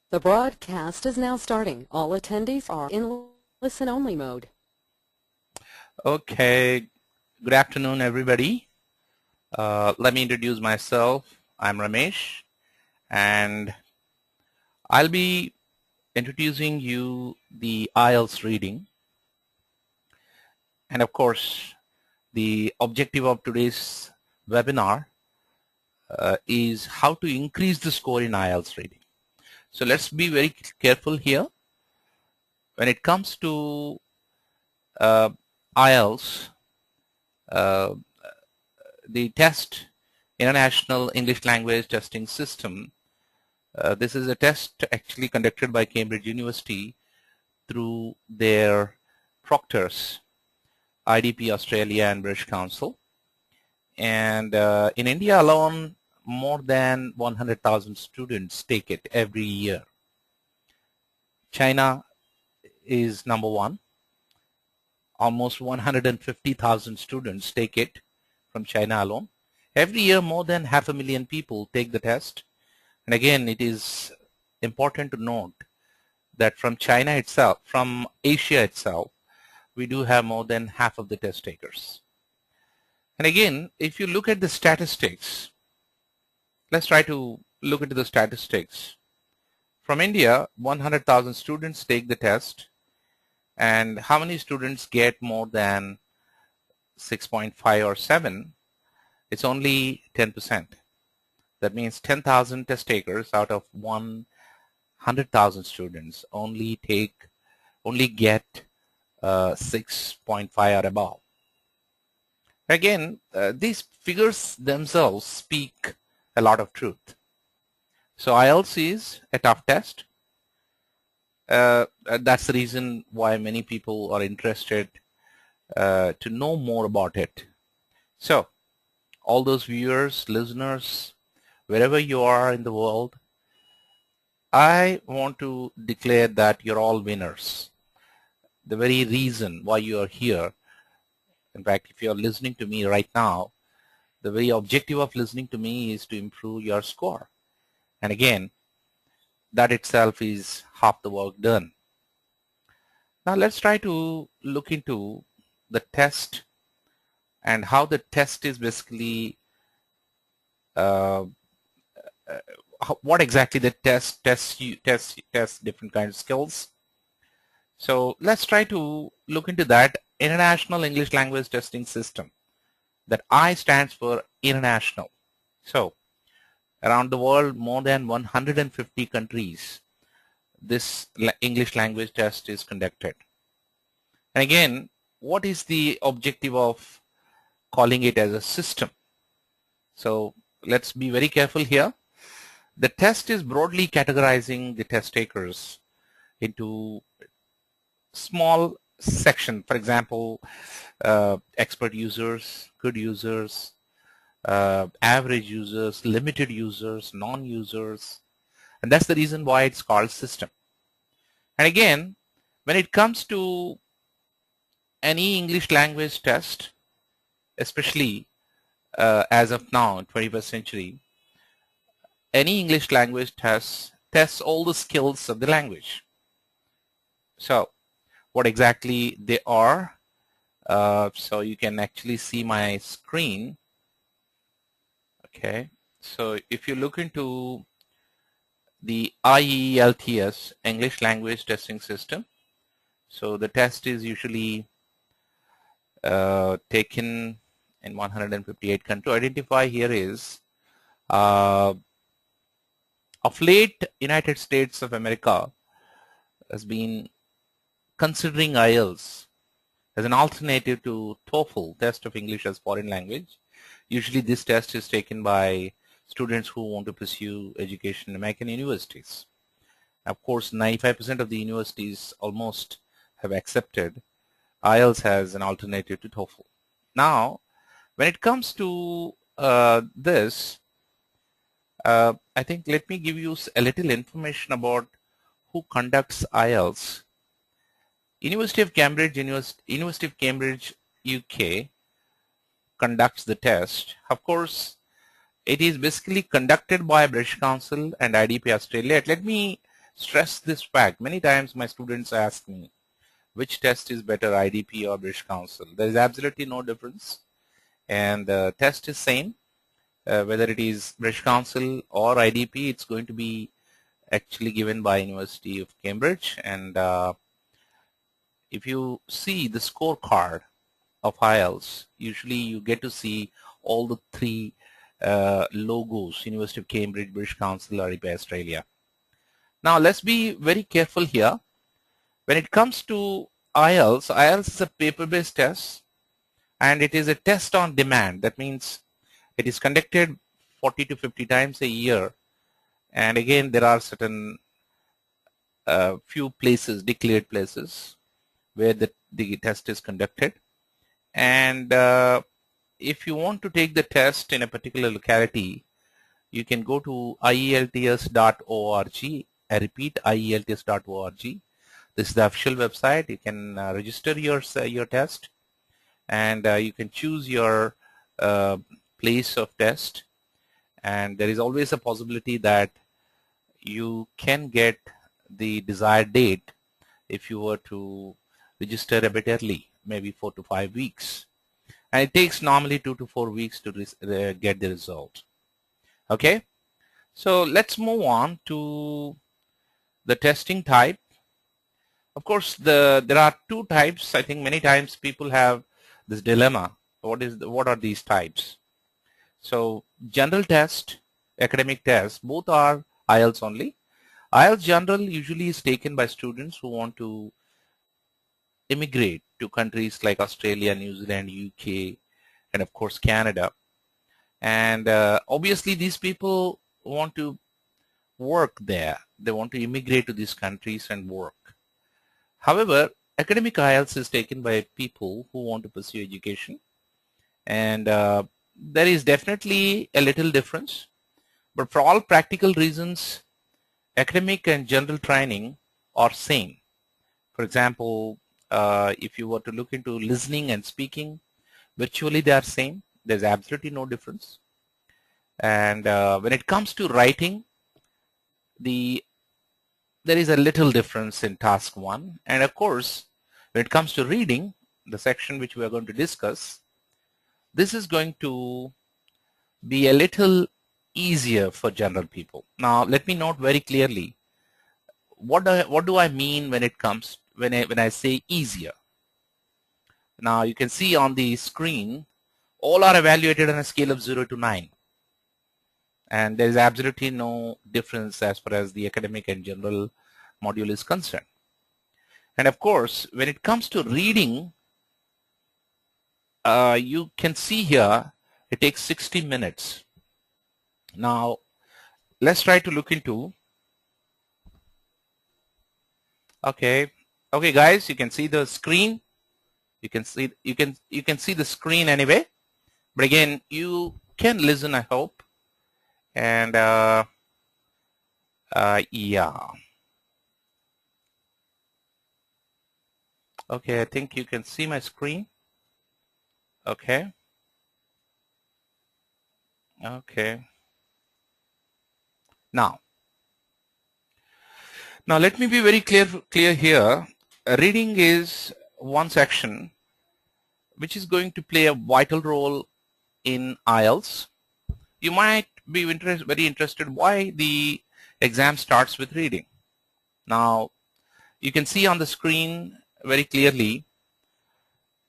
The broadcast is now starting. All attendees are in listen-only mode. Okay, good afternoon, everybody. Let me introduce myself. I'm Ramesh, and I'll be introducing you the IELTS reading. And of course, the objective of today's webinar is how to increase the score in IELTS reading. So let's be very careful here. When it comes to IELTS, the test, International English Language Testing System, this is a test actually conducted by Cambridge University through their proctors, IDP Australia and British Council. And in India alone, more than 100,000 students take it every year. China is number one. Almost 150,000 students take it from China alone. Every year, more than 500,000 people take the test. And again, it is important to note that from China itself, from Asia itself, we do have more than half of the test takers. And again, if you look at the statistics, let's try to look into the statistics. From India, 100,000 students take the test. And how many students get more than 6.5 or 7? It's only 10%. That means 10,000 test takers out of 100,000 students only get 6.5 or above. Again, these figures themselves speak a lot of truth. So IELTS is a tough test. That's the reason why many people are interested to know more about it. So all those viewers, listeners, wherever you are in the world, I want to declare that you're all winners. The very reason why you are here, in fact, if you're listening to me right now, the very objective of listening to me is to improve your score. And again, that itself is half the work done. Now let's try to look into the test and how the test is basically what exactly the test different kinds of skills. So let's try to look into that International English Language Testing System. That I stands for international. So around the world, more than 150 countries, this English language test is conducted. And again, what is the objective of calling it as a system? So let's be very careful here. The test is broadly categorizing the test takers into small section. For example, expert users, good users, average users, limited users, non-users, and that's the reason why it's called system. And again, when it comes to any English language test, especially as of now, 21st century, any English language test tests all the skills of the language. So what exactly they are, so you can actually see my screen. Okay, so if you look into the IELTS, English Language Testing System, so the test is usually taken in 158 countries. To identify here is of late, United States of America has been considering IELTS as an alternative to TOEFL, Test of English as Foreign Language. Usually this test is taken by students who want to pursue education in American universities. Of course, 95% of the universities almost have accepted IELTS as an alternative to TOEFL. Now, when it comes to this, I think let me give you a little information about who conducts IELTS. University of Cambridge, UK conducts the test. Of course, it is basically conducted by British Council and IDP Australia. Let me stress this fact. Many times my students ask me, which test is better, IDP or British Council? There is absolutely no difference, and the test is same. Whether it is British Council or IDP, it's going to be actually given by University of Cambridge. And if you see the scorecard of IELTS, usually you get to see all the three logos: University of Cambridge, British Council, IDP Australia. Now let's be very careful here. When it comes to IELTS, IELTS is a paper-based test, and it is a test on demand. That means it is conducted 40 to 50 times a year, and again there are certain few places, declared places, where the test is conducted. And if you want to take the test in a particular locality, you can go to IELTS.org. I repeat, IELTS.org. This is the official website. You can register your test, and you can choose your place of test. And there is always a possibility that you can get the desired date if you were to register a bit early, maybe 4 to 5 weeks. And it takes normally 2 to 4 weeks to get the result. Okay, so let's move on to the testing type. Of course, there are two types. I think many times people have this dilemma. What are these types? So general test, academic test, both are IELTS only. IELTS general usually is taken by students who want to immigrate to countries like Australia, New Zealand, UK, and of course Canada. And obviously these people want to work there. They want to immigrate to these countries and work. However, academic IELTS is taken by people who want to pursue education, and there is definitely a little difference, but for all practical reasons, academic and general training are same. For example, if you were to look into listening and speaking, virtually they are same. There's absolutely no difference. And when it comes to writing, there is a little difference in task 1. And of course, when it comes to reading, the section which we are going to discuss, this is going to be a little easier for general people. Now, let me note very clearly, what do I mean when it comes when I say easier? Now, you can see on the screen, all are evaluated on a scale of 0 to 9. And there is absolutely no difference as far as the academic and general module is concerned. And of course, when it comes to reading, you can see here it takes 60 minutes. Now, let's try to look into. Okay, guys, you can see the screen. You can see the screen anyway. But again, you can listen, I hope. And yeah. Okay, I think you can see my screen. Okay. Now let me be very clear here. Reading is one section which is going to play a vital role in IELTS. You might be very interested why the exam starts with reading. Now, you can see on the screen very clearly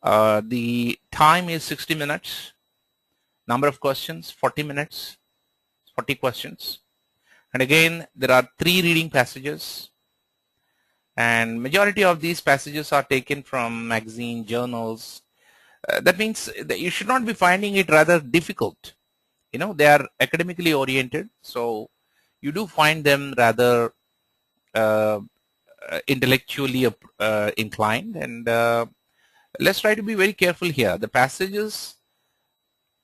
the time is 60 minutes, number of questions 40 minutes, 40 questions, and again there are 3 reading passages, and majority of these passages are taken from magazine, journals. That means that you should not be finding it rather difficult. You know, they are academically oriented, so you do find them rather intellectually inclined. And let's try to be very careful here. The passages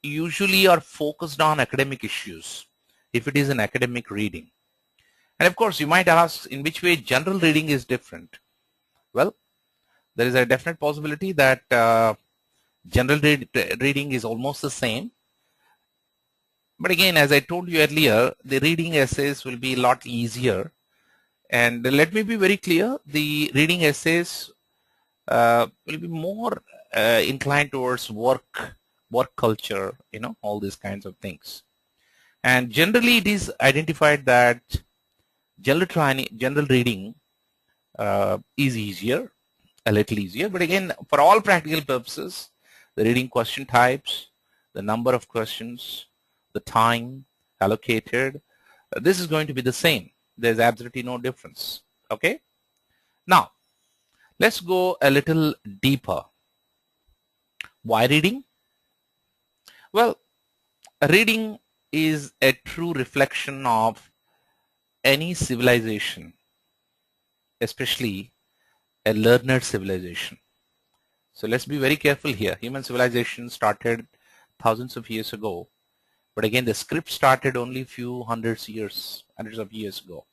usually are focused on academic issues if it is an academic reading. And of course, you might ask in which way general reading is different. Well, there is a definite possibility that general reading is almost the same. But again, as I told you earlier, the reading essays will be a lot easier And let me be very clear, the reading essays will be more inclined towards work culture, all these kinds of things. And generally it is identified that general reading is easier, a little easier, but again, for all practical purposes, the reading question types, the number of questions, the time allocated, this is going to be the same. There's absolutely no difference. Okay? Now, let's go a little deeper. Why reading? Well, reading is a true reflection of any civilization, especially a learned civilization. So let's be very careful here. Human civilization started thousands of years ago, but again, the script started only a few hundreds of years ago.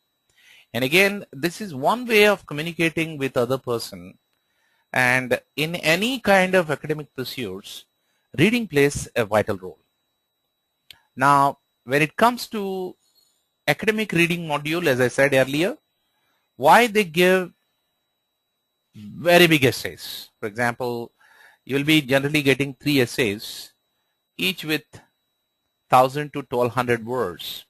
And again, this is one way of communicating with other person. And in any kind of academic pursuits, reading plays a vital role. Now, when it comes to academic reading module, as I said earlier, why they give very big essays. For example, you will be generally getting 3 essays, each with 1000 to 1200 words.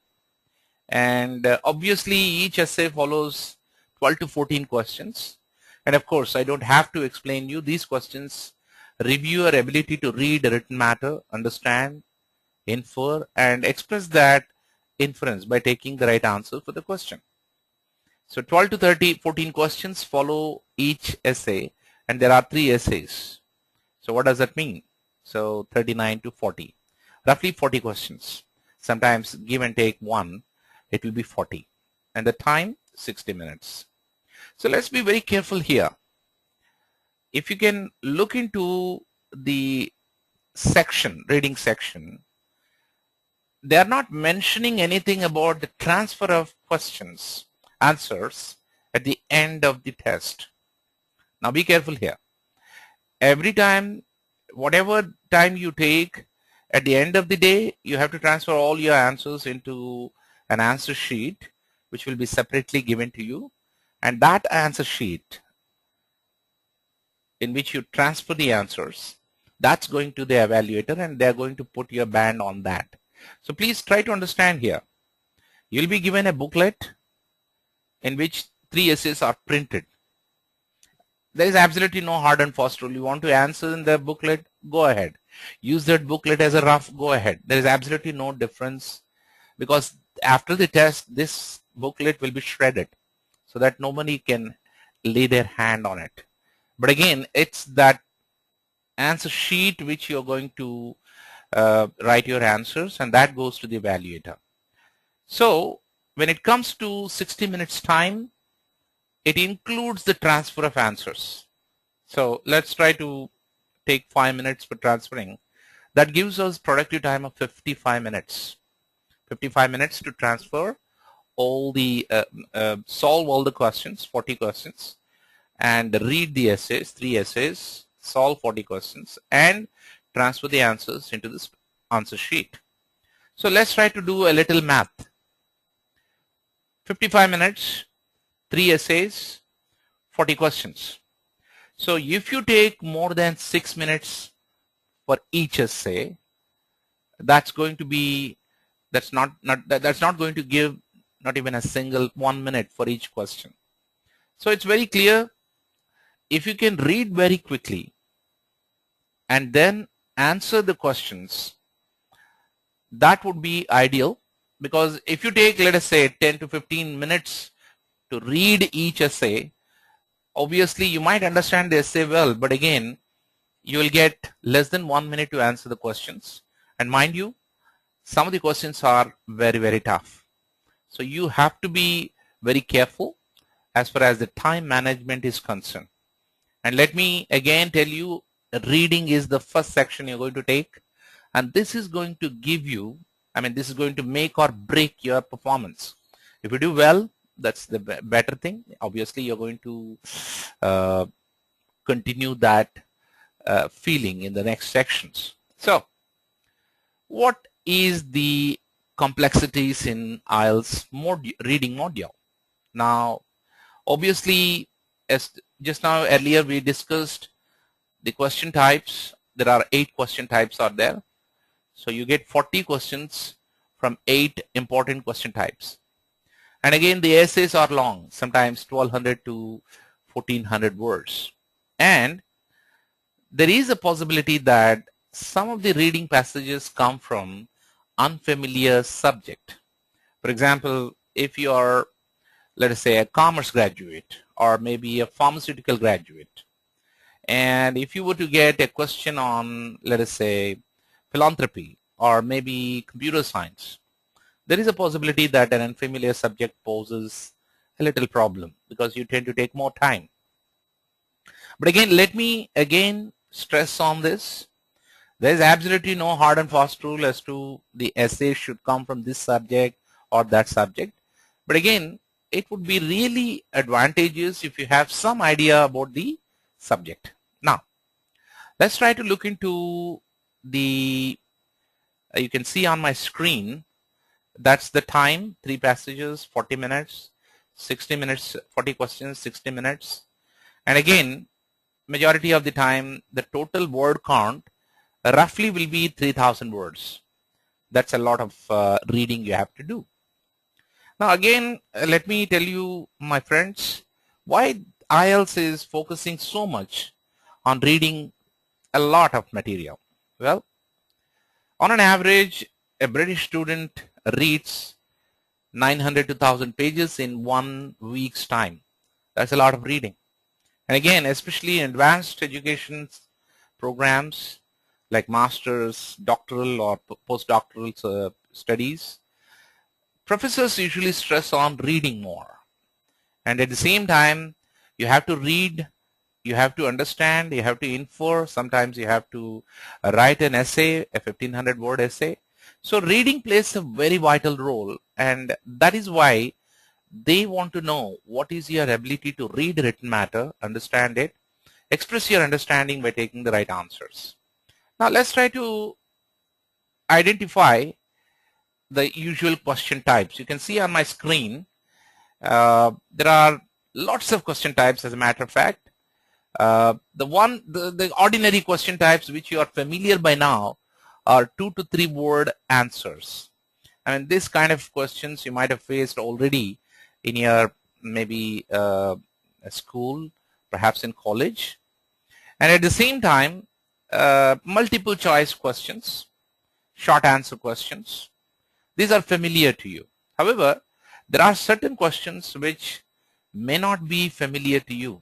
And obviously, each essay follows 12 to 14 questions. And of course, I don't have to explain you these questions. Review your ability to read written matter, understand, infer, and express that inference by taking the right answer for the question. So 12 to 14 questions follow each essay, and there are 3 essays. So what does that mean? So 39 to 40, roughly 40 questions. Sometimes give and take 1, it will be 40. And the time, 60 minutes. So let's be very careful here. If you can look into the section, reading section, they are not mentioning anything about the transfer of questions, answers at the end of the test. Now be careful here. Every time, whatever time you take, at the end of the day, you have to transfer all your answers into an answer sheet, which will be separately given to you. And that answer sheet in which you transfer the answers, that's going to the evaluator, and they're going to put your band on that. So please try to understand here. You'll be given a booklet in which 3 essays are printed. There is absolutely no hard and fast rule. You want to answer in the booklet, go ahead. Use that booklet as a rough, go ahead. There is absolutely no difference, because after the test, this booklet will be shredded so that nobody can lay their hand on it. But again, it's that answer sheet which you're going to write your answers, and that goes to the evaluator. So when it comes to 60 minutes time, it includes the transfer of answers. So let's try to take 5 minutes for transferring. That gives us productive time of 55 minutes. 55 minutes to transfer all the, solve all the questions, 40 questions, and read the essays, 3 essays, solve 40 questions, and transfer the answers into this answer sheet. So let's try to do a little math. 55 minutes, 3 essays, 40 questions. So if you take more than 6 minutes for each essay, that's going to be, that's not going to give not even a single 1 minute for each question. So it's very clear, if you can read very quickly and then answer the questions, that would be ideal. Because if you take, let us say, 10 to 15 minutes to read each essay, obviously you might understand the essay well, but again, you will get less than 1 minute to answer the questions. And mind you, some of the questions are very, very tough. So you have to be very careful as far as the time management is concerned. And let me again tell you, reading is the first section you're going to take, and this is going to give you, this is going to make or break your performance. If you do well, that's the better thing. Obviously, you're going to continue that feeling in the next sections. So, what is the complexities in IELTS reading module? Now, Obviously, as just now earlier we discussed the question types. There are 8 question types are there. So you get 40 questions from 8 important question types. And again, the essays are long, sometimes 1200 to 1400 words. And there is a possibility that some of the reading passages come from unfamiliar subject. For example, if you are, let us say, a commerce graduate or maybe a pharmaceutical graduate, and if you were to get a question on, let us say, philanthropy or maybe computer science, there is a possibility that an unfamiliar subject poses a little problem because you tend to take more time. But again, let me again stress on this. There is absolutely no hard and fast rule as to the essay should come from this subject or that subject. But again, it would be really advantageous if you have some idea about the subject. Now, let's try to look into the, you can see on my screen, that's the time, 3 passages, 40 minutes, 60 minutes, 40 questions, 60 minutes. And again, majority of the time, the total word count roughly will be 3000 words. That's a lot of reading you have to do. Now again, let me tell you, my friends, why IELTS is focusing so much on reading a lot of material. Well, on an average, a British student reads 900 to 1000 pages in 1 week's time. That's a lot of reading. And again, especially in advanced education programs like master's, doctoral or postdoctoral studies, professors usually stress on reading more. And at the same time, you have to read, you have to understand, you have to infer, sometimes you have to write an essay, a 1500 word essay. So reading plays a very vital role, and that is why they want to know what is your ability to read written matter, understand it, express your understanding by taking the right answers. Now let's try to identify the usual question types. You can see on my screen there are lots of question types. As a matter of fact, the ordinary question types which you are familiar by now are 2 to 3 word answers. I mean, this kind of questions you might have faced already in your maybe school, perhaps in college. And at the same time, multiple choice questions, short answer questions, these are familiar to you. However, there are certain questions which may not be familiar to you,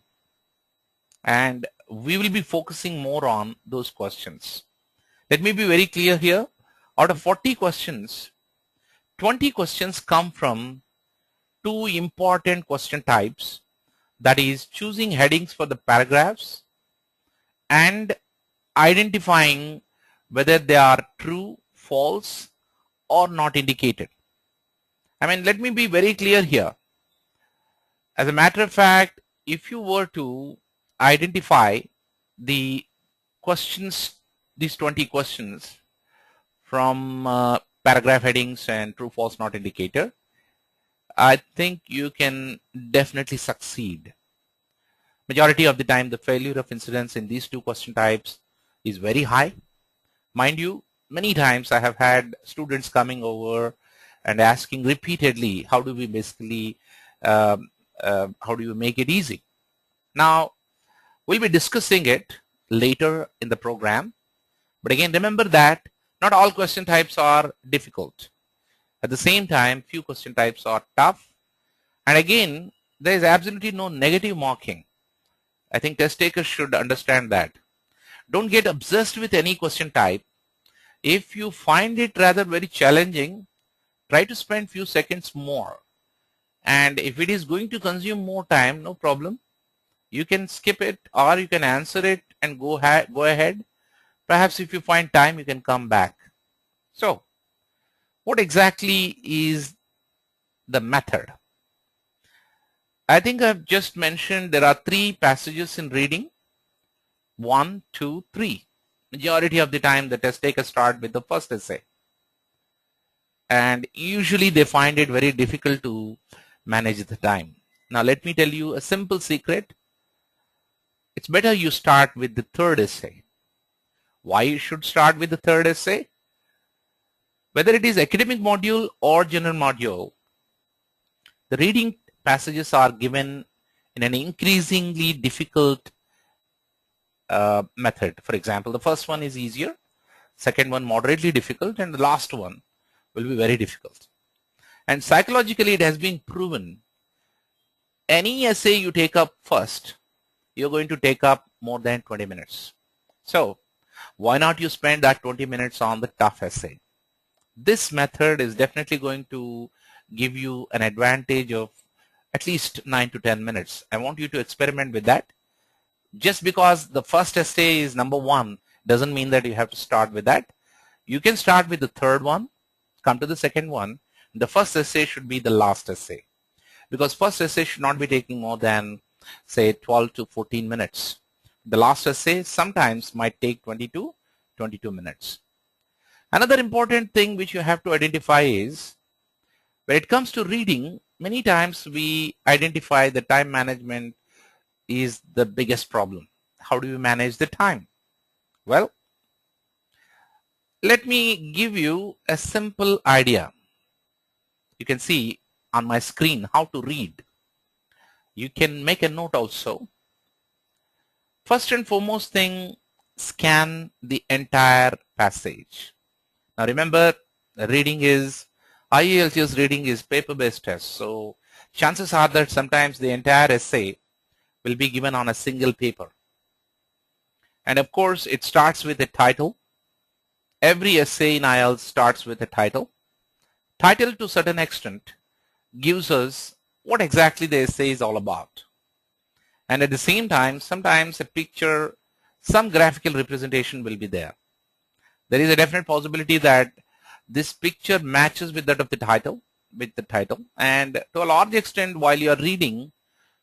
and we will be focusing more on those questions. Let me be very clear here. Out of 40 questions, 20 questions come from 2 important question types, that is choosing headings for the paragraphs and identifying whether they are true, false, or not indicated. I mean, let me be very clear here. As a matter of fact, if you were to identify the questions, these 20 questions from paragraph headings and true, false, not indicator, I think you can definitely succeed. Majority of the time, the failure of incidence in these 2 question types is very high. Mind you, many times I have had students coming over and asking repeatedly, how do we basically, how do you make it easy? Now, we'll be discussing it later in the program. But again, remember that not all question types are difficult. At the same time, few question types are tough. And again, there is absolutely no negative marking. I think test takers should understand that. Don't get obsessed with any question type. If you find it rather very challenging, try to spend few seconds more. And if it is going to consume more time, no problem. You can skip it or you can answer it and go ahead. Perhaps if you find time, you can come back. So, what exactly is the method? I think I've just mentioned there are 3 passages in reading. 1, 2, 3. Majority of the time, the test takers start with the first essay. And usually they find it very difficult to manage the time. Now let me tell you a simple secret. It's better you start with the third essay. Why you should start with the third essay? Whether it is academic module or general module, the reading passages are given in an increasingly difficult method. For example, the first one is easier, second one moderately difficult, and the last one will be very difficult. And psychologically, it has been proven any essay you take up first, you're going to take up more than 20 minutes. So why not you spend that 20 minutes on the tough essay? This method is definitely going to give you an advantage of at least 9 to 10 minutes. I want you to experiment with that. Just because the first essay is number one doesn't mean that you have to start with that. You can start with the third one, come to the second one. The first essay should be the last essay, because first essay should not be taking more than, say, 12 to 14 minutes. The last essay sometimes might take 20 to 22 minutes. Another important thing which you have to identify is, when it comes to reading, many times we identify the time management is the biggest problem. How do you manage the time? Well, let me give you a simple idea. You can see on my screen how to read. You can make a note also. First and foremost thing, scan the entire passage. Now remember, IELTS reading is paper-based test. So chances are that sometimes the entire essay will be given on a single paper. And of course, it starts with a title. Every essay in IELTS starts with a title. Title, to a certain extent, gives us what exactly the essay is all about. And at the same time, sometimes a picture, some graphical representation will be there. There is a definite possibility that this picture matches with that of the title, and to a large extent, while you are reading,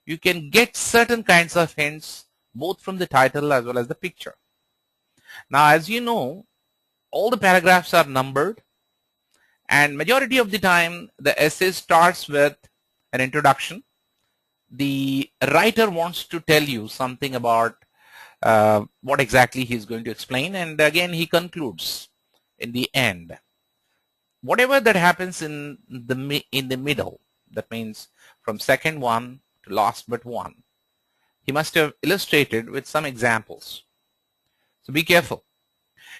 you can get certain kinds of hints both from the title as well as the picture. Now, as you know, all the paragraphs are numbered, and majority of the time the essay starts with an introduction. The writer wants to tell you something about what exactly he's going to explain, and again he concludes in the end. Whatever that happens in the middle, that means from second one to last but one, he must have illustrated with some examples. So be careful.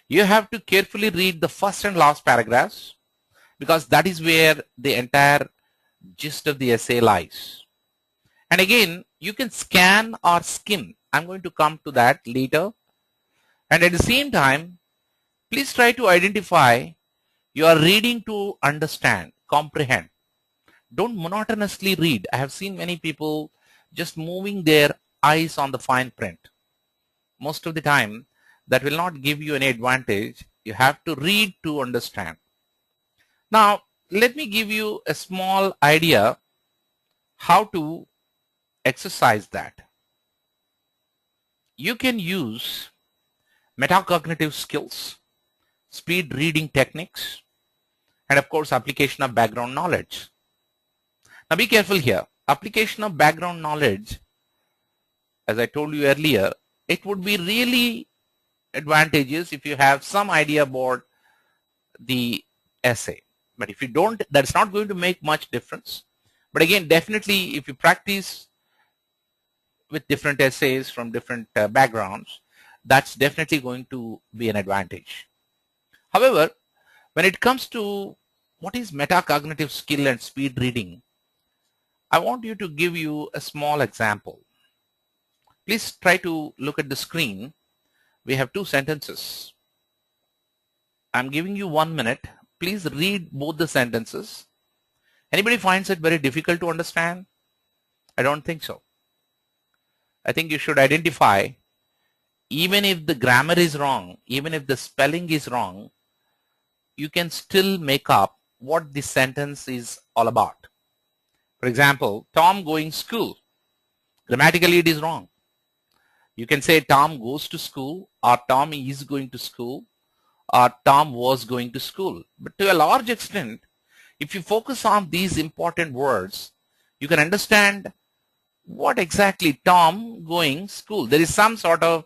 You have to carefully read the first and last paragraphs, because that is where the entire gist of the essay lies. And again, you can scan or skim. I'm going to come to that later. And at the same time, please try to identify you are reading to understand, comprehend. Don't monotonously read. I have seen many people just moving their eyes on the fine print. Most of the time, that will not give you any advantage. You have to read to understand. Now, let me give you a small idea how to exercise that. You can use metacognitive skills, speed reading techniques, and of course application of background knowledge. Now be careful here. Application of background knowledge, as I told you earlier, it would be really advantageous if you have some idea about the essay. But if you don't, that's not going to make much difference. But again, definitely if you practice with different essays from different backgrounds, that's definitely going to be an advantage. However, when it comes to what is metacognitive skill and speed reading, I want you to give you a small example. Please try to look at the screen. We have two sentences. I'm giving you 1 minute. Please read both the sentences. Anybody finds it very difficult to understand? I don't think so. I think you should identify, even if the grammar is wrong, even if the spelling is wrong, you can still make up what the sentence is all about. For example, Tom going school. Grammatically it is wrong. You can say Tom goes to school, or Tom is going to school, or Tom was going to school. But to a large extent, if you focus on these important words, you can understand what exactly Tom going school? There is some sort of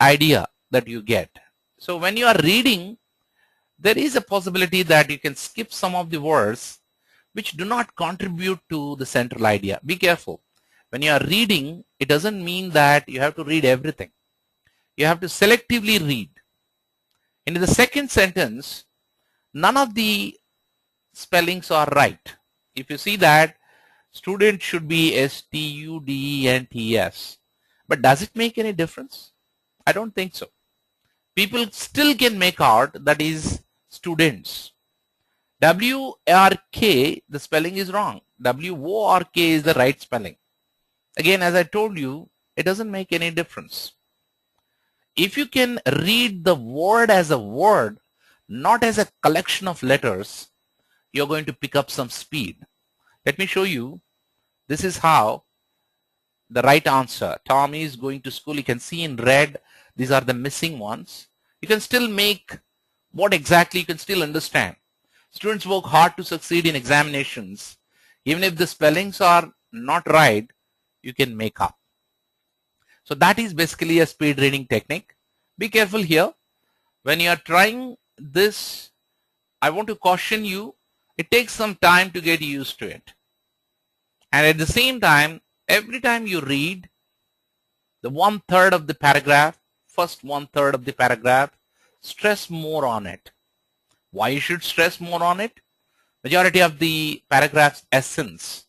idea that you get. So when you are reading, there is a possibility that you can skip some of the words which do not contribute to the central idea. Be careful. When you are reading, it doesn't mean that you have to read everything. You have to selectively read. In the second sentence, none of the spellings are right. If you see that, student should be students. But does it make any difference? I don't think so. People still can make out that is students. W-R-K, the spelling is wrong. W-O-R-K is the right spelling. Again, as I told you, it doesn't make any difference. If you can read the word as a word, not as a collection of letters, you're going to pick up some speed. Let me show you. This is how the right answer. Tommy is going to school. You can see in red, these are the missing ones. You can still make what exactly you can still understand. Students work hard to succeed in examinations. Even if the spellings are not right, you can make up. So that is basically a speed reading technique. Be careful here. When you are trying this, I want to caution you, it takes some time to get used to it. And at the same time, every time you read the 1/3 of the paragraph, first 1/3 of the paragraph, stress more on it. Why you should stress more on it? Majority of the paragraph's essence,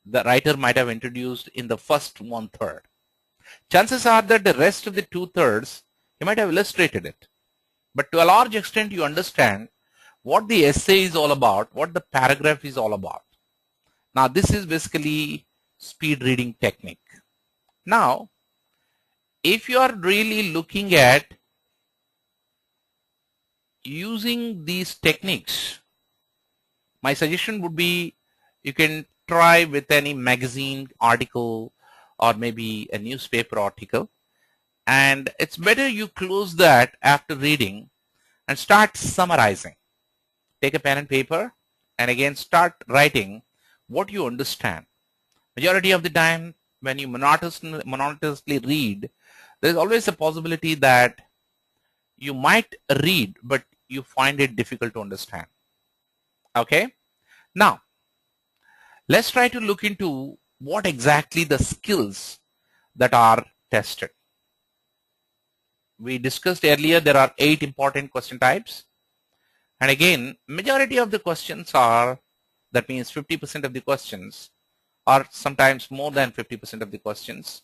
the writer might have introduced in the first 1/3. Chances are that the rest of the 2/3, he might have illustrated it. But to a large extent, you understand what the essay is all about, what the paragraph is all about. Now, this is basically speed reading technique. Now, if you are really looking at using these techniques, my suggestion would be you can try with any magazine article or maybe a newspaper article, and it's better you close that after reading and start summarizing. Take a pen and paper and again start writing what you understand. Majority of the time when you monotonously read, there is always a possibility that you might read but you find it difficult to understand. Okay, now let's try to look into what exactly the skills that are tested. We discussed earlier there are 8 important question types, and again majority of the questions are, that means 50% of the questions, or sometimes more than 50% of the questions,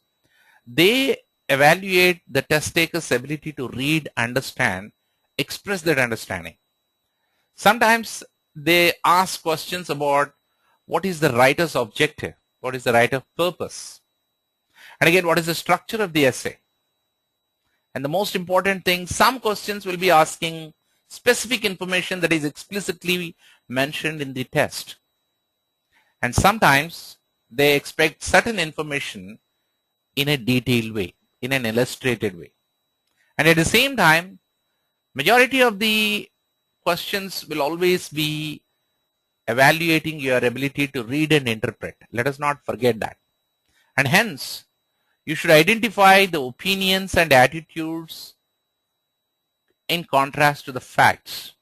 they evaluate the test taker's ability to read, understand, express that understanding. Sometimes they ask questions about what is the writer's objective, what is the writer's purpose, and again what is the structure of the essay. And the most important thing, some questions will be asking specific information that is explicitly mentioned in the test, and sometimes they expect certain information in a detailed way, in an illustrated way. And at the same time, majority of the questions will always be evaluating your ability to read and interpret. Let us not forget that. And hence, you should identify the opinions and attitudes in contrast to the facts.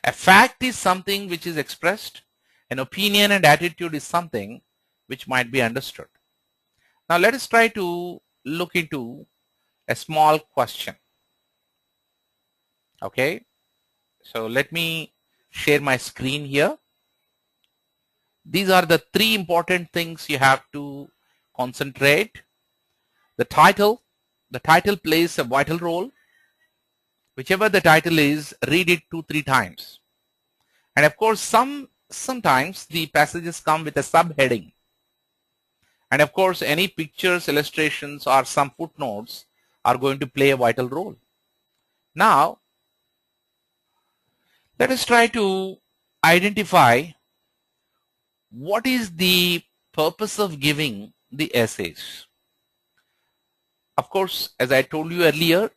A fact is something which is expressed. An opinion and attitude is something which might be understood. Now let us try to look into a small question. Okay, so let me share my screen here. These are the 3 important things you have to concentrate. The title plays a vital role. Whichever the title is, read it 2-3 times. And of course, sometimes the passages come with a subheading. And of course, any pictures, illustrations, or some footnotes are going to play a vital role. Now, let us try to identify what is the purpose of giving the essays. Of course, as I told you earlier,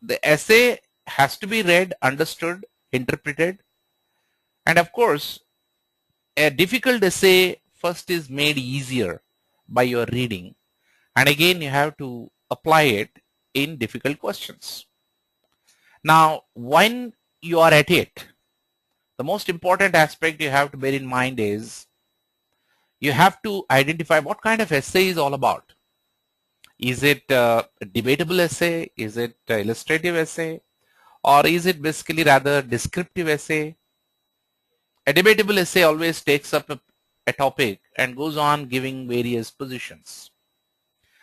the essay has to be read, understood, interpreted, and of course, a difficult essay first is made easier by your reading, and again you have to apply it in difficult questions. Now, when you are at it, the most important aspect you have to bear in mind is you have to identify what kind of essay is all about. Is it a debatable essay? Is it an illustrative essay? Or is it basically rather descriptive essay? A debatable essay always takes up a topic and goes on giving various positions.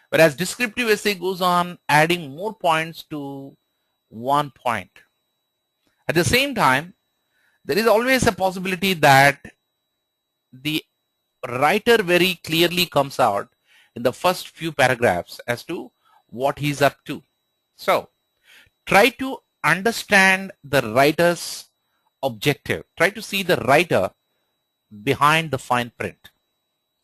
Whereas descriptive essay goes on adding more points to one point. At the same time, there is always a possibility that the writer very clearly comes out in the first few paragraphs as to what he's up to. So try to understand the writer's objective. Try to see the writer behind the fine print.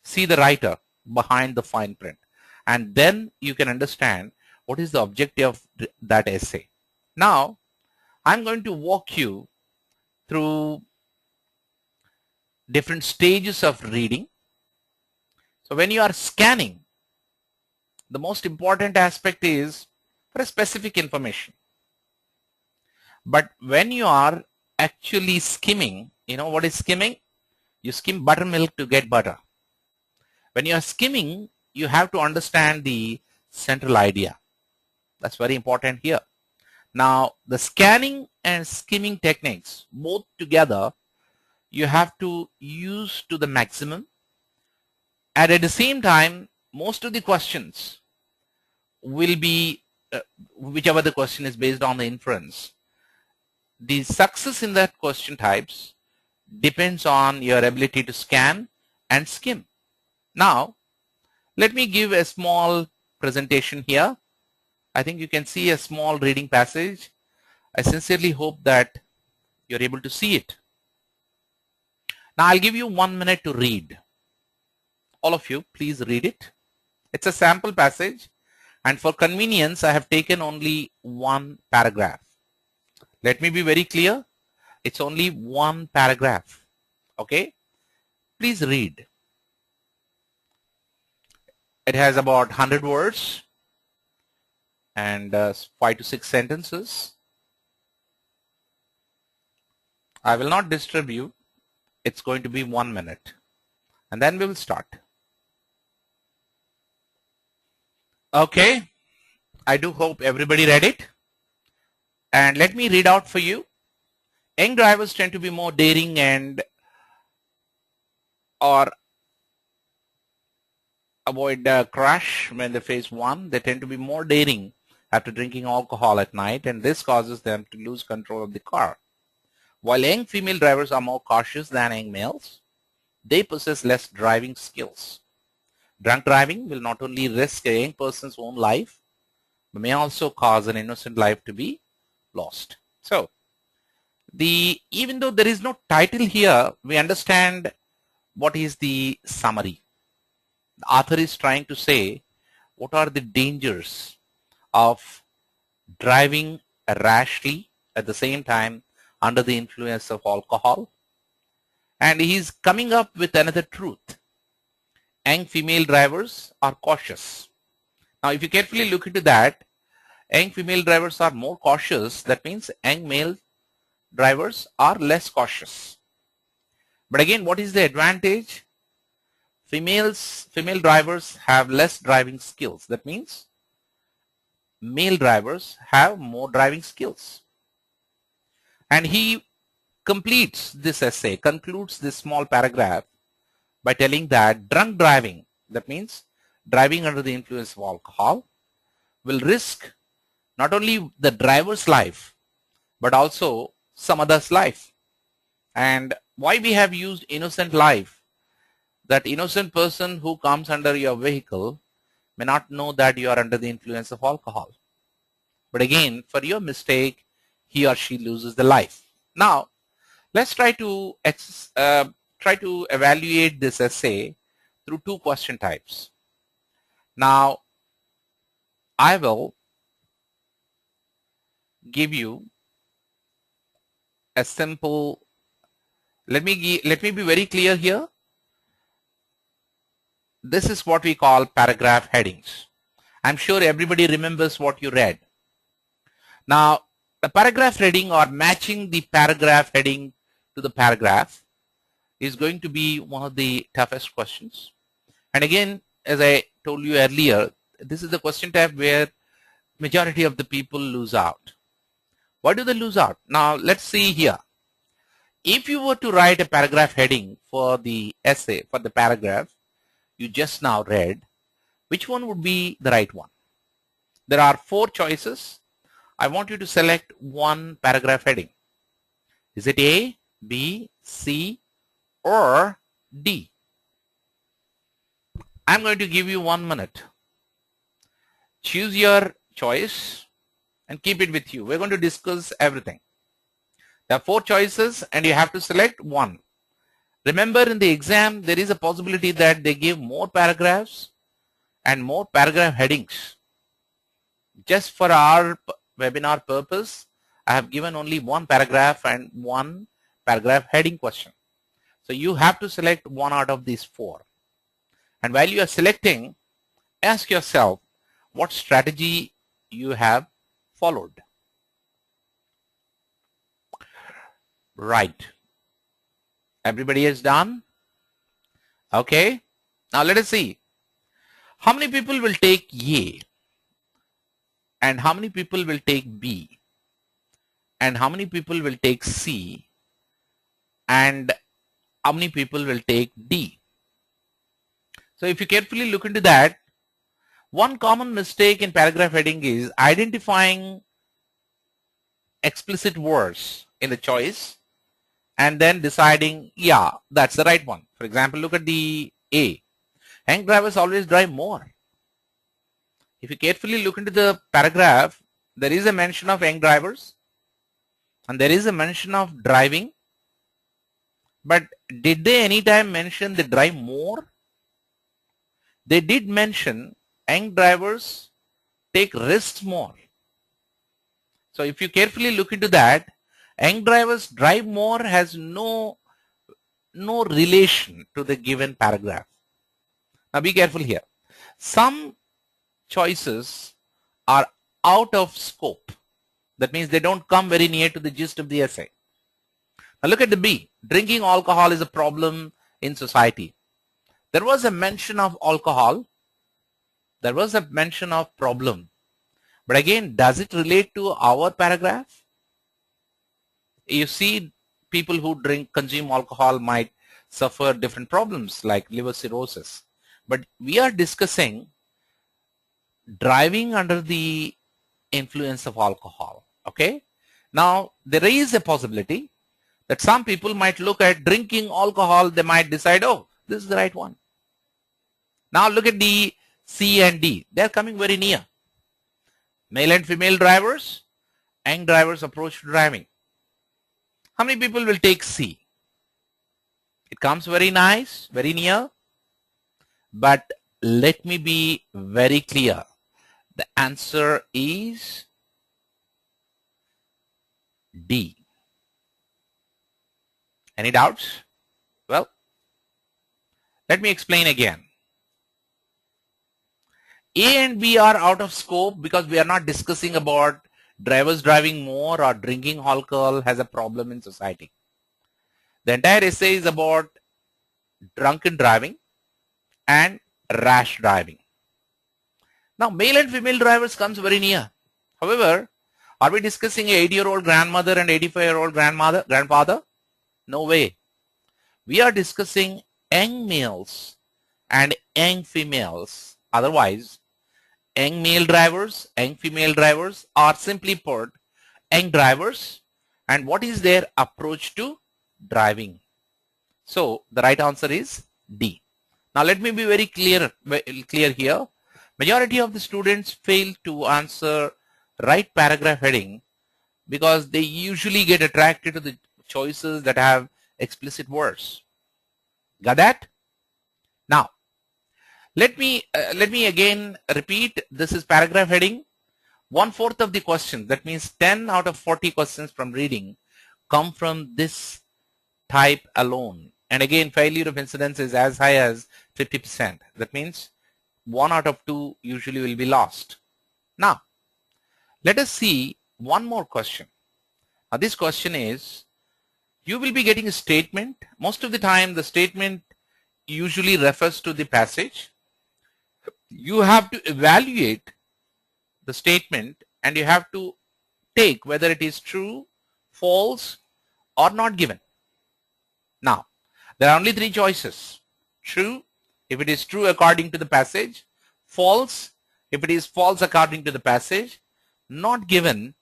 See the writer behind the fine print, and then you can understand what is the objective of that essay. Now, I'm going to walk you through different stages of reading. So when you are scanning, the most important aspect is for a specific information. But when you are actually skimming, you know what is skimming? You skim buttermilk to get butter. When you are skimming, you have to understand the central idea. That's very important here. Now, the scanning and skimming techniques, both together, you have to use to the maximum. And at the same time, most of the questions will be, whichever the question is based on the inference, the success in that question types depends on your ability to scan and skim. Now, let me give a small presentation here. I think you can see a small reading passage. I sincerely hope that you're able to see it. Now, I'll give you 1 minute to read. All of you, please read it. It's a sample passage, and for convenience, I have taken only one paragraph. Let me be very clear. It's only one paragraph. Okay? Please read. It has about 100 words and 5 to 6 sentences. I will not disturb you. It's going to be 1 minute, and then we will start. Okay, I do hope everybody read it. And let me read out for you. Young drivers tend to be more daring and or avoid crash when they face one. They tend to be more daring after drinking alcohol at night, and this causes them to lose control of the car. While young female drivers are more cautious than young males, they possess less driving skills. Drunk driving will not only risk a young person's own life, but may also cause an innocent life to be lost. So, even though there is no title here, we understand what is the summary. The author is trying to say what are the dangers of driving rashly at the same time under the influence of alcohol. And he's coming up with another truth. Young female drivers are cautious. Now, if you carefully look into that, young female drivers are more cautious. That means young male drivers are less cautious. But again, what is the advantage? Female drivers have less driving skills. That means male drivers have more driving skills. And he completes this essay, concludes this small paragraph by telling that drunk driving, that means driving under the influence of alcohol, will risk not only the driver's life, but also some other's life. And why we have used innocent life? That innocent person who comes under your vehicle may not know that you are under the influence of alcohol. But again, for your mistake, he or she loses the life. Now, let's try to evaluate this essay through two question types. Now, I will give you a simple. Let me be very clear here. this is what we call paragraph headings. I'm sure everybody remembers what you read. Now, the paragraph heading or matching the paragraph heading to the paragraph is going to be one of the toughest questions. And again, as I told you earlier, this is the question type where majority of the people lose out. Why do they lose out? Now, let's see here. If you were to write a paragraph heading for the essay, for the paragraph you just now read, which one would be the right one? There are 4 choices. I want you to select one paragraph heading. Is it A, B, C, or D? I'm going to give you 1 minute. Choose your choice and keep it with you. We're going to discuss everything. There are 4 choices and you have to select one. Remember, in the exam, there is a possibility that they give more paragraphs and more paragraph headings. Just for our webinar purpose, I have given only 1 paragraph and 1 paragraph heading question. So you have to select one out of these 4. And while you are selecting, ask yourself what strategy you have followed. Right. Everybody is done? Okay. Now let us see. How many people will take A? And how many people will take B? And how many people will take C? And how many people will take D? So if you carefully look into that, one common mistake in paragraph heading is identifying explicit words in the choice and then deciding, yeah, that's the right one. For example, look at the A. Young drivers always drive more. If you carefully look into the paragraph, there is a mention of young drivers and there is a mention of driving. But did they anytime mention they drive more? They did mention young drivers take risks more. So if you carefully look into that, young drivers drive more has no relation to the given paragraph. Now be careful here. Some choices are out of scope. That means they don't come very near to the gist of the essay. Now look at the B. Drinking alcohol is a problem in society. There was a mention of alcohol. There was a mention of problem. But again, does it relate to our paragraph? You see, people who consume alcohol might suffer different problems like liver cirrhosis. But we are discussing driving under the influence of alcohol. Okay. Now, there is a possibility that some people might look at drinking alcohol. They might decide, oh, this is the right one. Now, look at the C and D. They are coming very near. Male and female drivers, young drivers approach to driving. How many people will take C? It comes very nice, very near. But let me be very clear. The answer is D. Any doubts? Well, let me explain again. A and B are out of scope because we are not discussing about drivers driving more or drinking alcohol has a problem in society. The entire essay is about drunken driving and rash driving. Now, male and female drivers comes very near. However, are we discussing a 80-year-old grandmother and 85-year-old grandfather? No way. We are discussing young males and young females. Otherwise, young male drivers, young female drivers are simply put young drivers. And what is their approach to driving? So the right answer is D. Now let me be very clear here. Majority of the students fail to answer right paragraph heading because they usually get attracted to the choices that have explicit words. Got that? Now, let me again repeat. This is paragraph heading. 1/4 of the questions, that means 10 out of 40 questions from reading, come from this type alone. And again, failure of incidence is as high as 50%. That means 1 out of 2 usually will be lost. Now, let us see one more question. Now, this question is, you will be getting a statement. Most of the time, the statement usually refers to the passage. You have to evaluate the statement and you have to take whether it is true, false, or not given. Now, there are only 3 choices. True, if it is true according to the passage. False, if it is false according to the passage. Not given.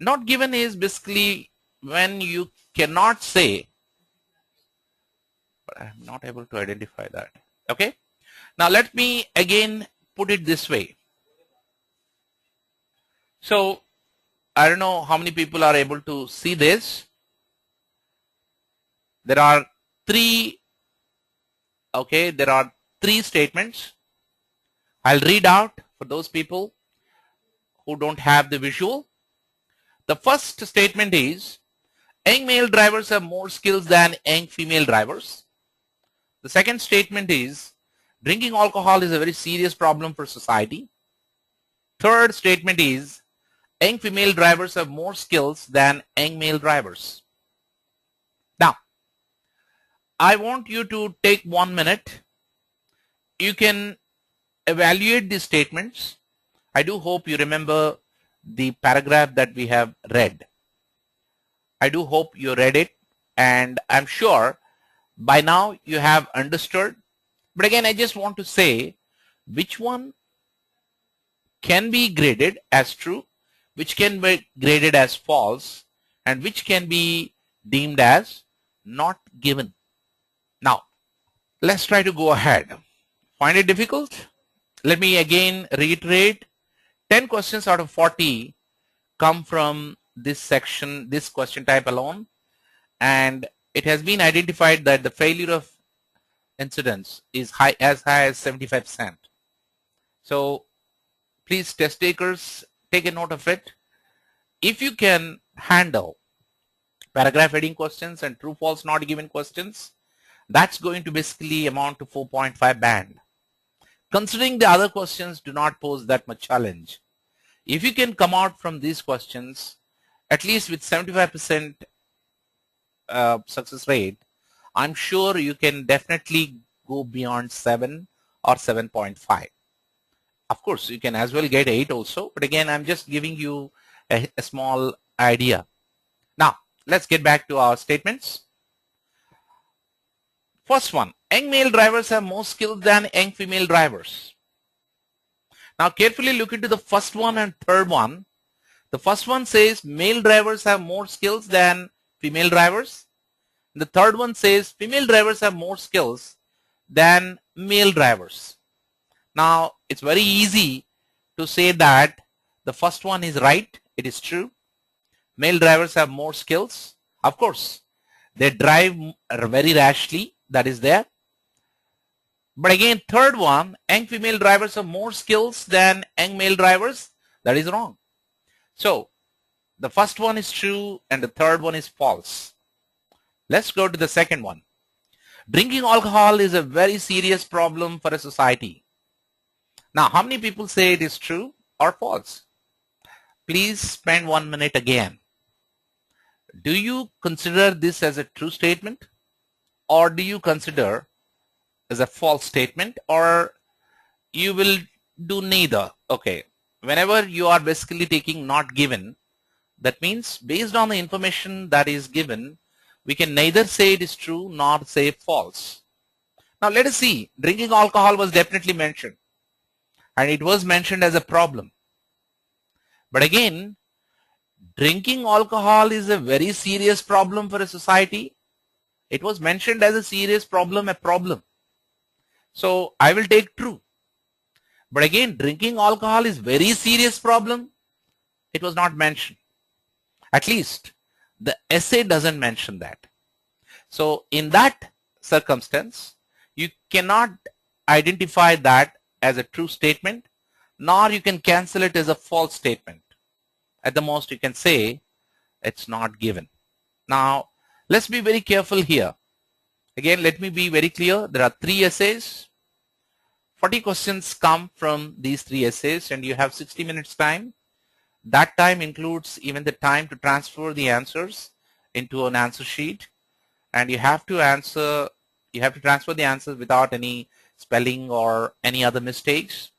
Not given is basically when you cannot say, but I am not able to identify that. Okay. Now let me again put it this way. So I don't know how many people are able to see this. There are 3, okay, there are 3 statements. I'll read out for those people who don't have the visual. The first statement is, young male drivers have more skills than young female drivers. The second statement is, drinking alcohol is a very serious problem for society. Third statement is, young female drivers have more skills than young male drivers. Now, I want you to take 1 minute. You can evaluate these statements. I do hope you remember the paragraph that we have read. I do hope you read it, and I'm sure by now you have understood. But again, I just want to say which one can be graded as true, which can be graded as false, and which can be deemed as not given. Now, let's try to go ahead. Find it difficult? Let me again reiterate. 10 questions out of 40 come from this section, this question type alone, and it has been identified that the failure of incidence is as high as 75%. So please, test takers, take a note of it. If you can handle paragraph heading questions and true false not given questions, that's going to basically amount to 4.5 band. Considering the other questions do not pose that much challenge, if you can come out from these questions at least with 75% success rate, I'm sure you can definitely go beyond 7 or 7.5. Of course, you can as well get 8 also, but again, I'm just giving you a small idea. Now, let's get back to our statements. First one, young male drivers have more skills than young female drivers. Now, carefully look into the first one and third one. The first one says male drivers have more skills than female drivers. The third one says female drivers have more skills than male drivers. Now, it's very easy to say that the first one is right. It is true. Male drivers have more skills. Of course, they drive very rashly. That is there. But again, third one, young female drivers have more skills than young male drivers. That is wrong. So, the first one is true and the third one is false. Let's go to the second one. Drinking alcohol is a very serious problem for a society. Now, how many people say it is true or false? Please spend 1 minute again. Do you consider this as a true statement, or do you consider as a false statement, or you will do neither? Okay. Whenever you are basically taking not given, that means based on the information that is given, we can neither say it is true nor say false. Now let us see. Drinking alcohol was definitely mentioned, and it was mentioned as a problem. But again, drinking alcohol is a very serious problem for a society. It was mentioned as a serious problem, a problem. So I will take true. But again, drinking alcohol is very serious problem. It was not mentioned. At least the essay doesn't mention that. So in that circumstance, you cannot identify that as a true statement, nor you can cancel it as a false statement. At the most, you can say it's not given. Now, let's be very careful here. Again, let me be very clear. There are 3 essays. 40 questions come from these 3 essays, and you have 60 minutes time. That time includes even the time to transfer the answers into an answer sheet, and you have to transfer the answers without any spelling or any other mistakes.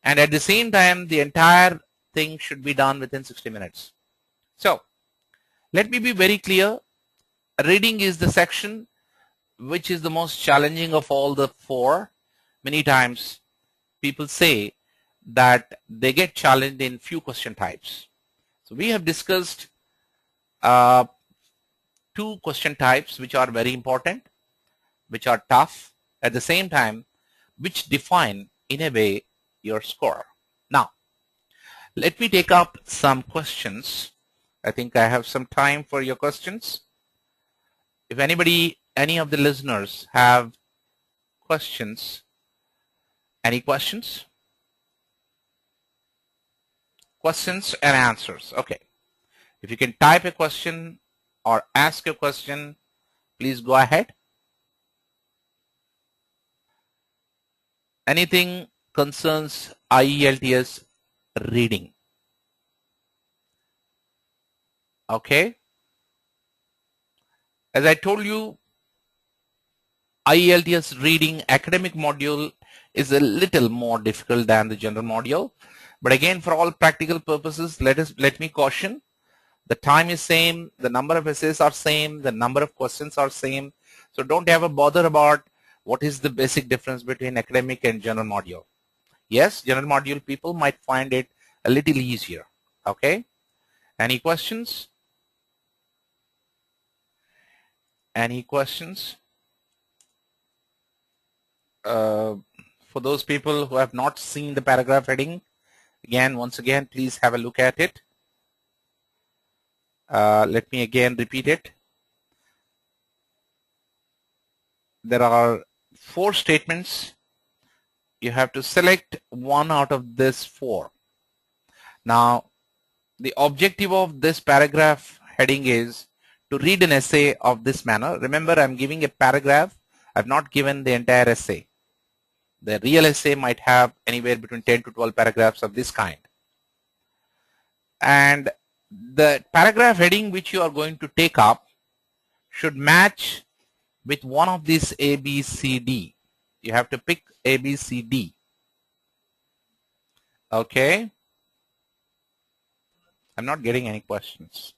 And at the same time, the entire thing should be done within 60 minutes. So let me be very clear. Reading is the section which is the most challenging of all the 4. Many times people say that they get challenged in few question types. So we have discussed 2 question types which are very important, which are tough, at the same time which define in a way your score. Now let me take up some questions. I think I have some time for your questions. If any of the listeners have questions, any questions? Questions and answers. Okay. If you can type a question or ask a question, please go ahead. Anything concerns IELTS reading? Okay. As I told you, IELTS reading academic module is a little more difficult than the general module. But again, for all practical purposes, let me caution. The time is same, the number of essays are same, the number of questions are same. So don't ever bother about what is the basic difference between academic and general module. Yes, general module people might find it a little easier. Okay. Any questions? Any questions? For those people who have not seen the paragraph heading, once again, please have a look at it. Let me again repeat it. There are 4 statements. You have to select one out of this 4. Now, the objective of this paragraph heading is to read an essay of this manner. Remember, I'm giving a paragraph. I've not given the entire essay. The real essay might have anywhere between 10 to 12 paragraphs of this kind. And the paragraph heading which you are going to take up should match with one of these A, B, C, D. You have to pick A, B, C, D. Okay. I'm not getting any questions.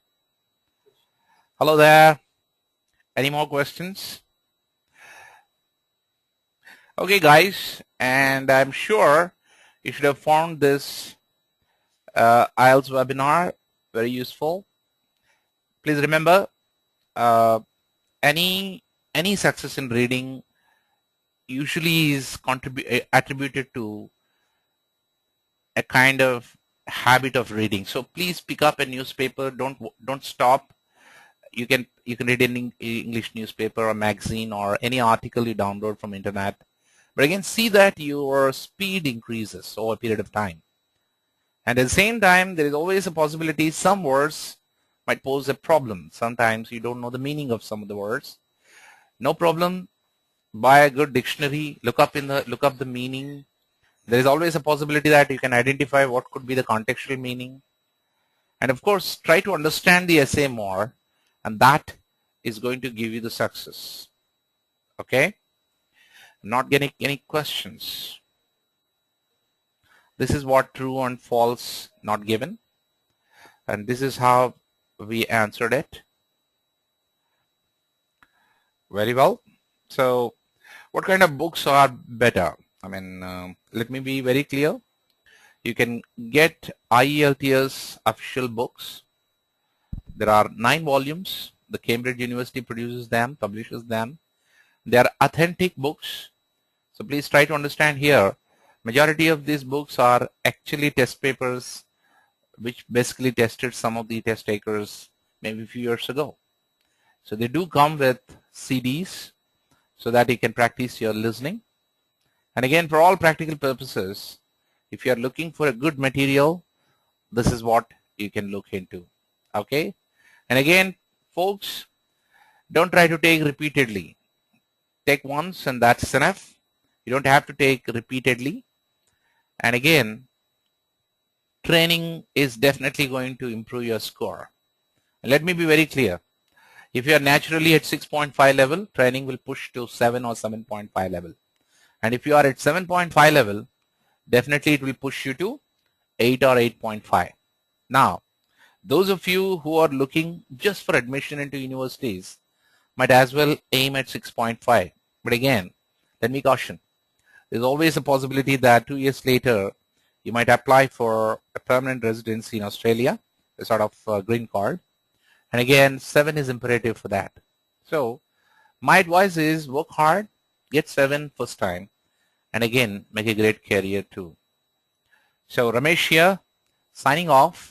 Hello there. Any more questions? Okay, guys, and I'm sure you should have found this IELTS webinar very useful. Please remember, any success in reading usually is attributed to a kind of habit of reading. So please pick up a newspaper. Don't stop. You can read an English newspaper or magazine or any article you download from internet. But again, see that your speed increases over a period of time. And at the same time, there is always a possibility some words might pose a problem. Sometimes you don't know the meaning of some of the words. No problem. Buy a good dictionary. Look up the meaning. There is always a possibility that you can identify what could be the contextual meaning. And of course, try to understand the essay more, and that is going to give you the success. Okay? Not getting any questions. This is what true and false not given, and this is how we answered it. Very well. So what kind of books are better? I mean, let me be very clear. You can get IELTS official books. There are 9 volumes. The Cambridge University produces them, publishes them. They are authentic books. So please try to understand here, majority of these books are actually test papers which basically tested some of the test takers maybe a few years ago. So they do come with CDs so that you can practice your listening. And again, for all practical purposes, if you are looking for a good material, this is what you can look into. Okay? And again, folks, don't try to take repeatedly. take once and that's enough. You don't have to take repeatedly. And again, training is definitely going to improve your score. And let me be very clear. If you are naturally at 6.5 level, training will push to 7 or 7.5 level. And if you are at 7.5 level, definitely it will push you to 8 or 8.5. Now, those of you who are looking just for admission into universities might as well aim at 6.5. But again, let me caution. There's always a possibility that 2 years later, you might apply for a permanent residency in Australia, a sort of green card. And again, 7 is imperative for that. So my advice is work hard, get 7 first time, and again, make a great career too. So Ramesh here, signing off.